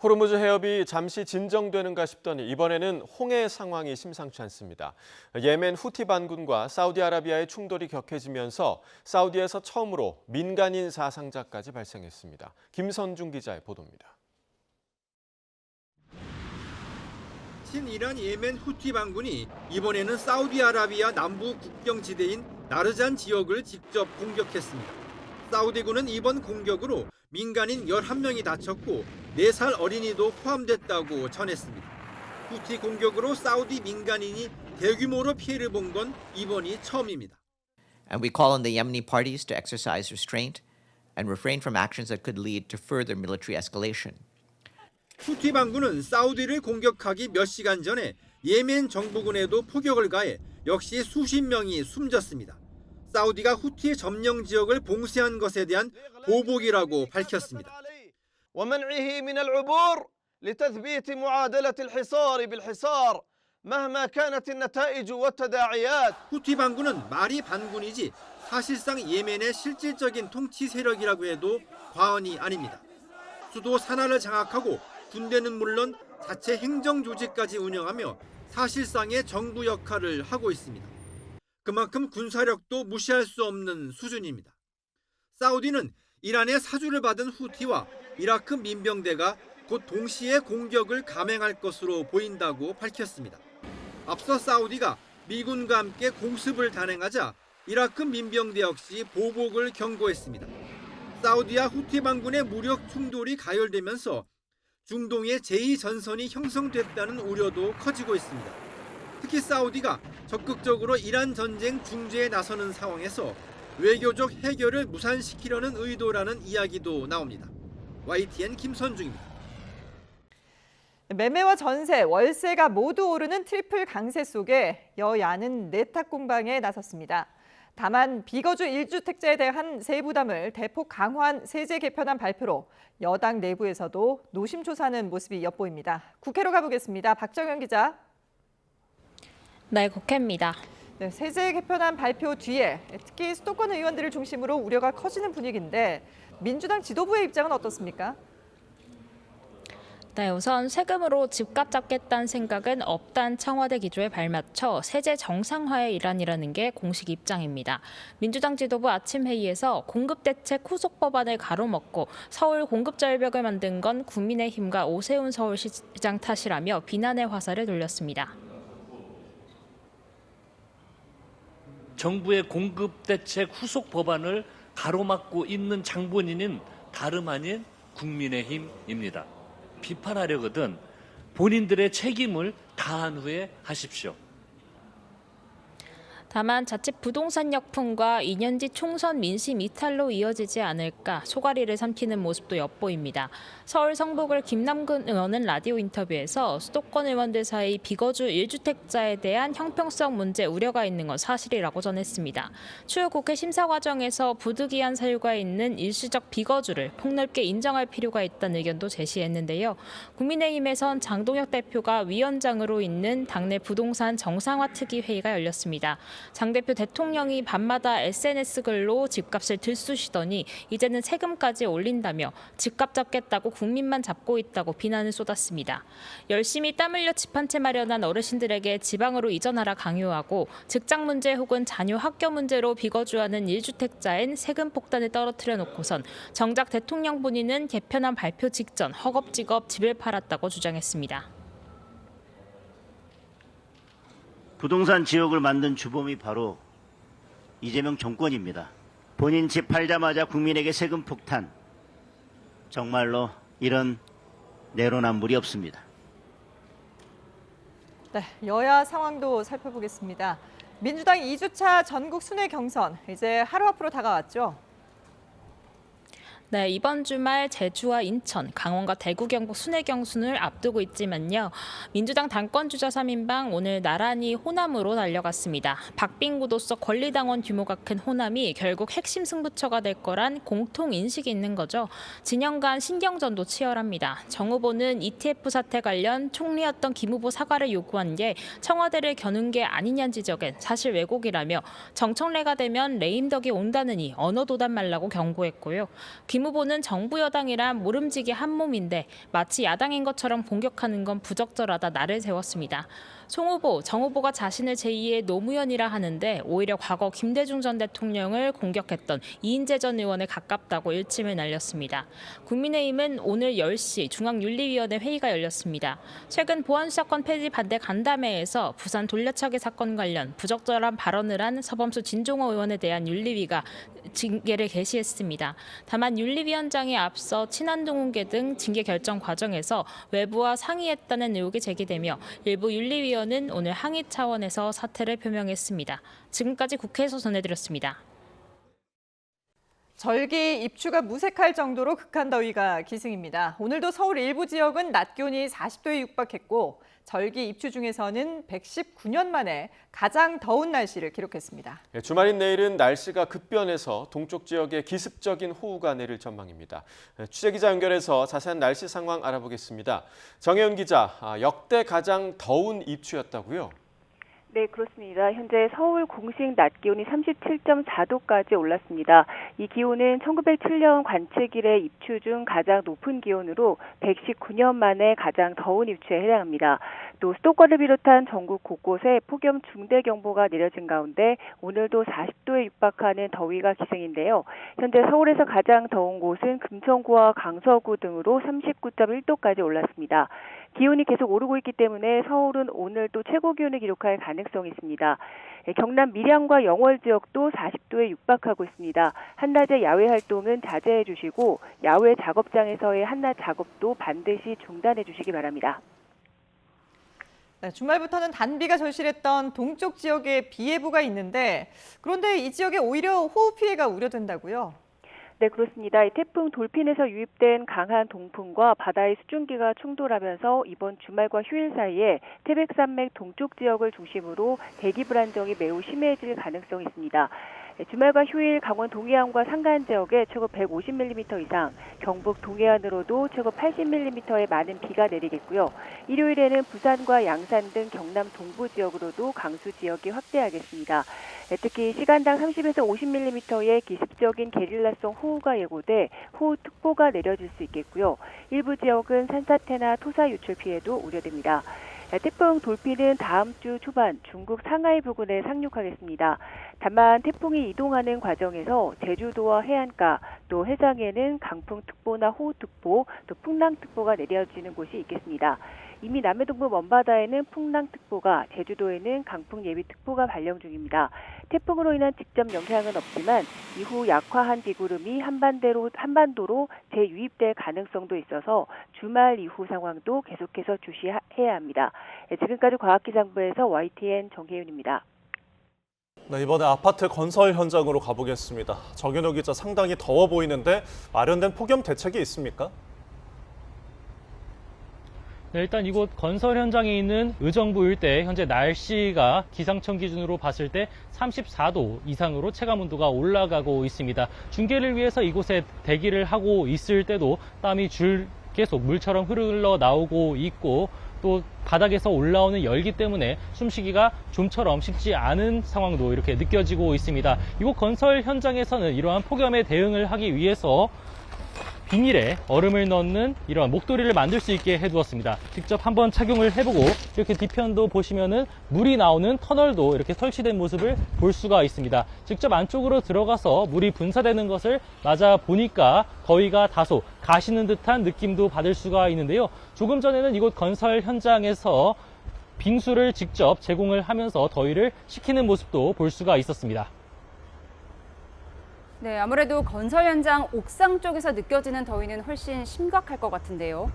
호르무즈 해협이 잠시 진정되는가 싶더니 이번에는 홍해 상황이 심상치 않습니다. 예멘 후티 반군과 사우디아라비아의 충돌이 격해지면서 사우디에서 처음으로 민간인 사상자까지 발생했습니다. 김선중 기자의 보도입니다. 친이란 예멘 후티 반군이 이번에는 사우디아라비아 남부 국경지대인 나르잔 지역을 직접 공격했습니다. 사우디군은 이번 공격으로 민간인 11명이 다쳤고 4살 어린이도 포함됐다고 전했습니다. 후티 공격으로 사우디 민간인이 대규모로 피해를 본 건 이번이 처음입니다. And we call on the Yemeni parties to exercise restraint and refrain from actions that could lead to further military escalation. 후티 반군은 사우디를 공격하기 몇 시간 전에 예멘 정부군에도 포격을 가해 역시 수십 명이 숨졌습니다. 사우디가 후티 점령 지역을 봉쇄한 것에 대한 보복이라고 밝혔습니다. ومنعه من العبور لتثبيت معادلة الحصار بالحصار مهما كانت النتائج والتداعيات. 후티 반군은 말이 반군이지 사실상 예멘의 실질적인 통치 세력이라고 해도 과언이 아닙니다. 수도 사나를 장악하고 군대는 물론 자체 행정 조직까지 운영하며 사실상의 정부 역할을 하고 있습니다. 그만큼 군사력도 무시할 수 없는 수준입니다. 사우디는 이란의 사주를 받은 후티와 이라크 민병대가 곧 동시에 공격을 감행할 것으로 보인다고 밝혔습니다. 앞서 사우디가 미군과 함께 공습을 단행하자 이라크 민병대 역시 보복을 경고했습니다. 사우디와 후티 반군의 무력 충돌이 가열되면서 중동의 제2전선이 형성됐다는 우려도 커지고 있습니다. 특히 사우디가 적극적으로 이란 전쟁 중재에 나서는 상황에서 외교적 해결을 무산시키려는 의도라는 이야기도 나옵니다. YTN 김선중입니다. 매매와 전세, 월세가 모두 오르는 트리플 강세 속에 여야는 내탁 공방에 나섰습니다. 다만 비거주 1주택자에 대한 세부담을 대폭 강화한 세제 개편안 발표로 여당 내부에서도 노심초사하는 모습이 엿보입니다. 국회로 가보겠습니다. 박정현 기자. 네, 국회입니다. 네, 세제 개편안 발표 뒤에 특히 수도권 의원들을 중심으로 우려가 커지는 분위기인데 민주당 지도부의 입장은 어떻습니까? 네, 우선 세금으로 집값 잡겠다는 생각은 없다는 청와대 기조에 발맞춰 세제 정상화의 일환이라는 게 공식 입장입니다. 민주당 지도부 아침 회의에서 공급대책 후속 법안을 가로막고 서울 공급절벽을 만든 건 국민의힘과 오세훈 서울시장 탓이라며 비난의 화살을 돌렸습니다. 정부의 공급대책 후속 법안을 가로막고 있는 장본인은 다름 아닌 국민의힘입니다. 비판하려거든 본인들의 책임을 다한 후에 하십시오. 다만 자칫 부동산 역풍과 2년 뒤 총선 민심 이탈로 이어지지 않을까 소가리를 삼키는 모습도 엿보입니다. 서울 성북을 김남근 의원은 라디오 인터뷰에서 수도권 의원들 사이 비거주 1주택자에 대한 형평성 문제 우려가 있는 건 사실이라고 전했습니다. 추후 국회 심사 과정에서 부득이한 사유가 있는 일시적 비거주를 폭넓게 인정할 필요가 있다는 의견도 제시했는데요. 국민의힘에선 장동혁 대표가 위원장으로 있는 당내 부동산 정상화 특위 회의가 열렸습니다. 장 대표 대통령이 밤마다 SNS 글로 집값을 들쑤시더니 이제는 세금까지 올린다며 집값 잡겠다고 국민만 잡고 있다고 비난을 쏟았습니다. 열심히 땀 흘려 집 한 채 마련한 어르신들에게 지방으로 이전하라 강요하고 직장 문제 혹은 자녀 학교 문제로 비거주하는 1주택자엔 세금 폭탄을 떨어뜨려 놓고선 정작 대통령 본인은 개편안 발표 직전 허겁지겁 집을 팔았다고 주장했습니다. 부동산 지옥을 만든 주범이 바로 이재명 정권입니다. 본인 집 팔자마자 국민에게 세금 폭탄. 정말로 이런 내로남불이 없습니다. 네, 여야 상황도 살펴보겠습니다. 민주당 2주차 전국 순회 경선 이제 하루 앞으로 다가왔죠. 네, 이번 주말 제주와 인천, 강원과 대구, 경북 순회 경선을 앞두고 있지만요. 민주당 당권주자 3인방 오늘 나란히 호남으로 달려갔습니다. 박빙구도서 권리당원 규모가 큰 호남이 결국 핵심 승부처가 될 거란 공통인식이 있는 거죠. 진영 간 신경전도 치열합니다. 정 후보는 ETF 사태 관련 총리였던 김 후보 사과를 요구한 게 청와대를 겨눈 게 아니냐는 지적엔 사실 왜곡이라며 정청래가 되면 레임덕이 온다느니 언어 도단 말라고 경고했고요. 김 후보는 정부 여당이란 모름지기 한 몸인데 마치 야당인 것처럼 공격하는 건 부적절하다 날을 세웠습니다. 송 후보, 정 후보가 자신을 제2의 노무현이라 하는데 오히려 과거 김대중 전 대통령을 공격했던 이인재 전 의원에 가깝다고 일침을 날렸습니다. 국민의힘은 오늘 10시 중앙윤리위원회 회의가 열렸습니다. 최근 보안수사권 폐지 반대 간담회에서 부산 돌려차기 사건 관련 부적절한 발언을 한 서범수 진종호 의원에 대한 윤리위가 징계를 개시했습니다. 다만 윤리위원장에 앞서 친한동훈계 등 징계 결정 과정에서 외부와 상의했다는 의혹이 제기되며 일부 윤리위원은 오늘 항의 차원에서 사퇴를 표명했습니다. 지금까지 국회에서 전해드렸습니다. 절기 입추가 무색할 정도로 극한 더위가 기승입니다. 오늘도 서울 일부 지역은 낮 기온이 40도에 육박했고 절기 입추 중에서는 119년 만에 가장 더운 날씨를 기록했습니다. 주말인 내일은 날씨가 급변해서 동쪽 지역에 기습적인 호우가 내릴 전망입니다. 취재기자 연결해서 자세한 날씨 상황 알아보겠습니다. 정혜연 기자, 역대 가장 더운 입추였다고요? 네, 그렇습니다. 현재 서울 공식 낮 기온이 37.4도까지 올랐습니다. 이 기온은 1907년 관측 이래 입추 중 가장 높은 기온으로 119년 만에 가장 더운 입추에 해당합니다. 또 수도권을 비롯한 전국 곳곳에 폭염 중대경보가 내려진 가운데 오늘도 40도에 육박하는 더위가 기승인데요. 현재 서울에서 가장 더운 곳은 금천구와 강서구 등으로 39.1도까지 올랐습니다. 기온이 계속 오르고 있기 때문에 서울은 오늘 또 최고 기온을 기록할 가능성이 있습니다. 경남 밀양과 영월 지역도 40도에 육박하고 있습니다. 한낮의 야외 활동은 자제해 주시고 야외 작업장에서의 한낮 작업도 반드시 중단해 주시기 바랍니다. 네, 주말부터는 단비가 절실했던 동쪽 지역에 비 예보가 있는데 그런데 이 지역에 오히려 호우 피해가 우려된다고요? 네, 그렇습니다. 태풍 돌핀에서 유입된 강한 동풍과 바다의 수증기가 충돌하면서 이번 주말과 휴일 사이에 태백산맥 동쪽 지역을 중심으로 대기 불안정이 매우 심해질 가능성이 있습니다. 주말과 휴일 강원 동해안과 산간 지역에 최고 150mm 이상, 경북 동해안으로도 최고 80mm의 많은 비가 내리겠고요. 일요일에는 부산과 양산 등 경남 동부 지역으로도 강수 지역이 확대하겠습니다. 특히 시간당 30에서 50mm의 기습적인 게릴라성 호우가 예고돼 호우특보가 내려질 수 있겠고요. 일부 지역은 산사태나 토사 유출 피해도 우려됩니다. 태풍 돌핀은 다음 주 초반 중국 상하이 부근에 상륙하겠습니다. 다만 태풍이 이동하는 과정에서 제주도와 해안가 또 해상에는 강풍특보나 호우특보 또 풍랑특보가 내려지는 곳이 있겠습니다. 이미 남해동부 먼바다에는 풍랑특보가, 제주도에는 강풍예비특보가 발령 중입니다. 태풍으로 인한 직접 영향은 없지만 이후 약화한 비구름이 한반도로 재유입될 가능성도 있어서 주말 이후 상황도 계속해서 주시해야 합니다. 지금까지 과학기상부에서 YTN 정혜윤입니다. 네, 이번에 아파트 건설 현장으로 가보겠습니다. 정현호 기자, 상당히 더워 보이는데 마련된 폭염 대책이 있습니까? 네, 일단 이곳 건설 현장에 있는 의정부 일대 현재 날씨가 기상청 기준으로 봤을 때 34도 이상으로 체감 온도가 올라가고 있습니다. 중계를 위해서 이곳에 대기를 하고 있을 때도 땀이 계속 물처럼 흘러나오고 있고 또 바닥에서 올라오는 열기 때문에 숨쉬기가 좀처럼 쉽지 않은 상황도 이렇게 느껴지고 있습니다. 이곳 건설 현장에서는 이러한 폭염에 대응을 하기 위해서 비닐에 얼음을 넣는 이러한 목도리를 만들 수 있게 해두었습니다. 직접 한번 착용을 해보고 이렇게 뒤편도 보시면은 물이 나오는 터널도 이렇게 설치된 모습을 볼 수가 있습니다. 직접 안쪽으로 들어가서 물이 분사되는 것을 맞아 보니까 더위가 다소 가시는 듯한 느낌도 받을 수가 있는데요. 조금 전에는 이곳 건설 현장에서 빙수를 직접 제공을 하면서 더위를 식히는 모습도 볼 수가 있었습니다. 네, 아무래도 건설 현장 옥상 쪽에서 느껴지는 더위는 훨씬 심각할 것 같은데요.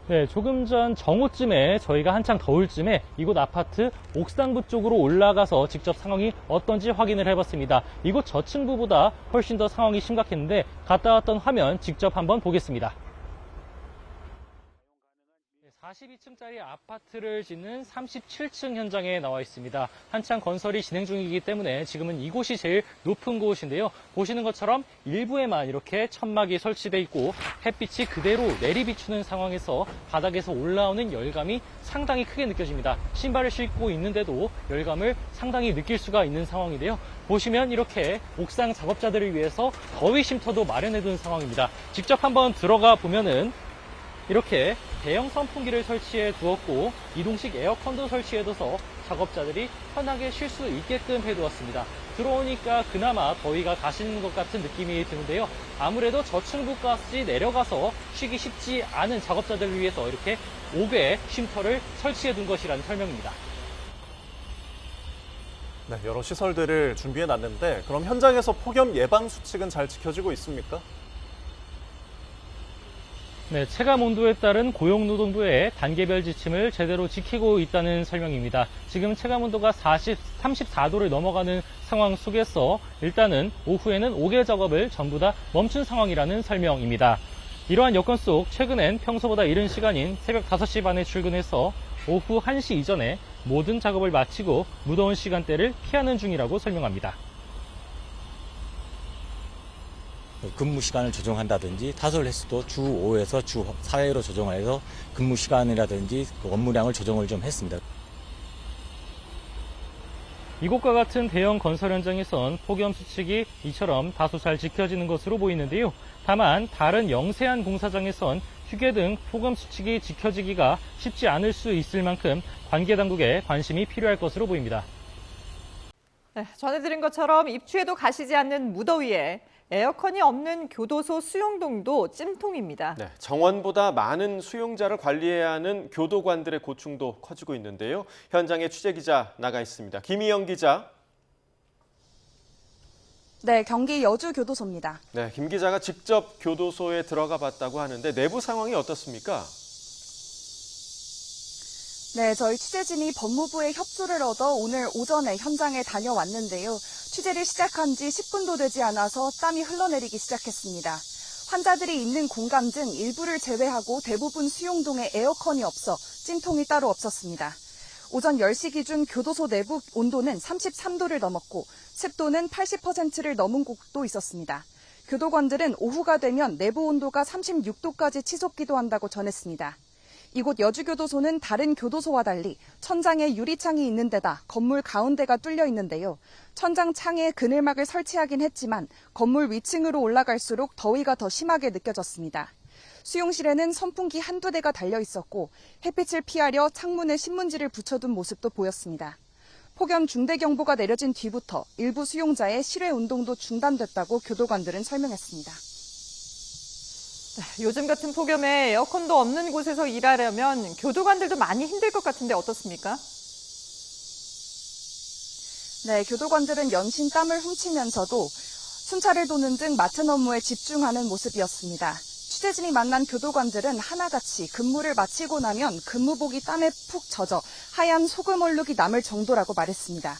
네, 조금 전 정오쯤에 저희가 한창 더울 쯤에 이곳 아파트 옥상부 쪽으로 올라가서 직접 상황이 어떤지 확인을 해봤습니다. 이곳 저층부보다 훨씬 더 상황이 심각했는데 갔다 왔던 화면 직접 한번 보겠습니다. 42층짜리 아파트를 짓는 37층 현장에 나와 있습니다. 한창 건설이 진행 중이기 때문에 지금은 이곳이 제일 높은 곳인데요. 보시는 것처럼 일부에만 이렇게 천막이 설치돼 있고 햇빛이 그대로 내리비추는 상황에서 바닥에서 올라오는 열감이 상당히 크게 느껴집니다. 신발을 신고 있는데도 열감을 상당히 느낄 수가 있는 상황인데요. 보시면 이렇게 옥상 작업자들을 위해서 더위 쉼터도 마련해둔 상황입니다. 직접 한번 들어가 보면은 이렇게 대형 선풍기를 설치해 두었고 이동식 에어컨도 설치해둬서 작업자들이 편하게 쉴 수 있게끔 해두었습니다. 들어오니까 그나마 더위가 가시는 것 같은 느낌이 드는데요. 아무래도 저층부까지 내려가서 쉬기 쉽지 않은 작업자들을 위해서 이렇게 5개 쉼터를 설치해 둔 것이라는 설명입니다. 네, 여러 시설들을 준비해 놨는데 그럼 현장에서 폭염 예방 수칙은 잘 지켜지고 있습니까? 네, 체감 온도에 따른 고용노동부의 단계별 지침을 제대로 지키고 있다는 설명입니다. 지금 체감 온도가 34도를 넘어가는 상황 속에서 일단은 오후에는 5개 작업을 전부 다 멈춘 상황이라는 설명입니다. 이러한 여건 속 최근엔 평소보다 이른 시간인 새벽 5시 반에 출근해서 오후 1시 이전에 모든 작업을 마치고 무더운 시간대를 피하는 중이라고 설명합니다. 근무 시간을 조정한다든지 타설 횟수도 주 5에서 주 4회로 조정해서 근무 시간이라든지 업무량을 조정을 좀 했습니다. 이곳과 같은 대형 건설 현장에선 폭염 수칙이 이처럼 다소 잘 지켜지는 것으로 보이는데요. 다만 다른 영세한 공사장에선 휴게 등 폭염 수칙이 지켜지기가 쉽지 않을 수 있을 만큼 관계 당국의 관심이 필요할 것으로 보입니다. 네, 전해드린 것처럼 입추에도 가시지 않는 무더위에 에어컨이 없는 교도소 수용동도 찜통입니다. 네, 정원보다 많은 수용자를 관리해야 하는 교도관들의 고충도 커지고 있는데요. 현장에 취재기자 나가 있습니다. 김희영 기자. 네, 경기 여주교도소입니다. 네, 김 기자가 직접 교도소에 들어가 봤다고 하는데 내부 상황이 어떻습니까? 네, 저희 취재진이 법무부의 협조를 얻어 오늘 오전에 현장에 다녀왔는데요. 취재를 시작한 지 10분도 되지 않아서 땀이 흘러내리기 시작했습니다. 환자들이 있는 공간 등 일부를 제외하고 대부분 수용동에 에어컨이 없어 찜통이 따로 없었습니다. 오전 10시 기준 교도소 내부 온도는 33도를 넘었고 습도는 80%를 넘은 곳도 있었습니다. 교도관들은 오후가 되면 내부 온도가 36도까지 치솟기도 한다고 전했습니다. 이곳 여주교도소는 다른 교도소와 달리 천장에 유리창이 있는 데다 건물 가운데가 뚫려 있는데요. 천장 창에 그늘막을 설치하긴 했지만 건물 위층으로 올라갈수록 더위가 더 심하게 느껴졌습니다. 수용실에는 선풍기 한두 대가 달려 있었고 햇빛을 피하려 창문에 신문지를 붙여둔 모습도 보였습니다. 폭염 중대경보가 내려진 뒤부터 일부 수용자의 실외 운동도 중단됐다고 교도관들은 설명했습니다. 네, 요즘 같은 폭염에 에어컨도 없는 곳에서 일하려면 교도관들도 많이 힘들 것 같은데 어떻습니까? 네, 교도관들은 연신 땀을 훔치면서도 순찰을 도는 등 맡은 업무에 집중하는 모습이었습니다. 취재진이 만난 교도관들은 하나같이 근무를 마치고 나면 근무복이 땀에 푹 젖어 하얀 소금 얼룩이 남을 정도라고 말했습니다.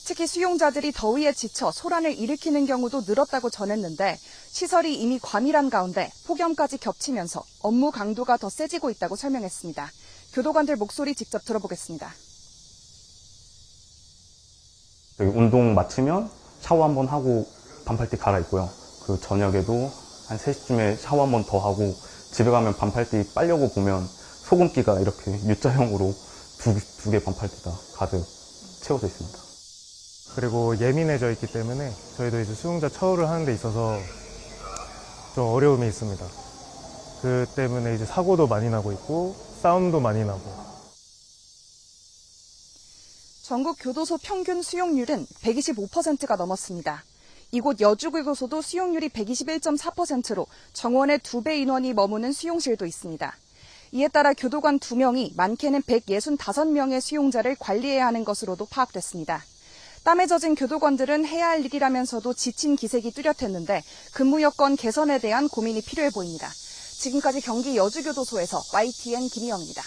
특히 수용자들이 더위에 지쳐 소란을 일으키는 경우도 늘었다고 전했는데 시설이 이미 과밀한 가운데 폭염까지 겹치면서 업무 강도가 더 세지고 있다고 설명했습니다. 교도관들 목소리 직접 들어보겠습니다. 운동 마치면 샤워 한번 하고 반팔티 갈아입고요. 그 저녁에도 한 3시쯤에 샤워 한번 더 하고 집에 가면 반팔티 빨려고 보면 소금기가 이렇게 U자형으로 두 개 반팔티가 가득 채워져 있습니다. 그리고 예민해져 있기 때문에 저희도 이제 수용자 처우를 하는 데 있어서 좀 어려움이 있습니다. 그 때문에 이제 사고도 많이 나고 있고 싸움도 많이 나고. 전국 교도소 평균 수용률은 125%가 넘었습니다. 이곳 여주교도소도 수용률이 121.4%로 정원의 2배 인원이 머무는 수용실도 있습니다. 이에 따라 교도관 2명이 많게는 165명의 수용자를 관리해야 하는 것으로도 파악됐습니다. 땀에 젖은 교도관들은 해야 할 일이라면서도 지친 기색이 뚜렷했는데 근무 여건 개선에 대한 고민이 필요해 보입니다. 지금까지 경기 여주교도소에서 YTN 김희영입니다.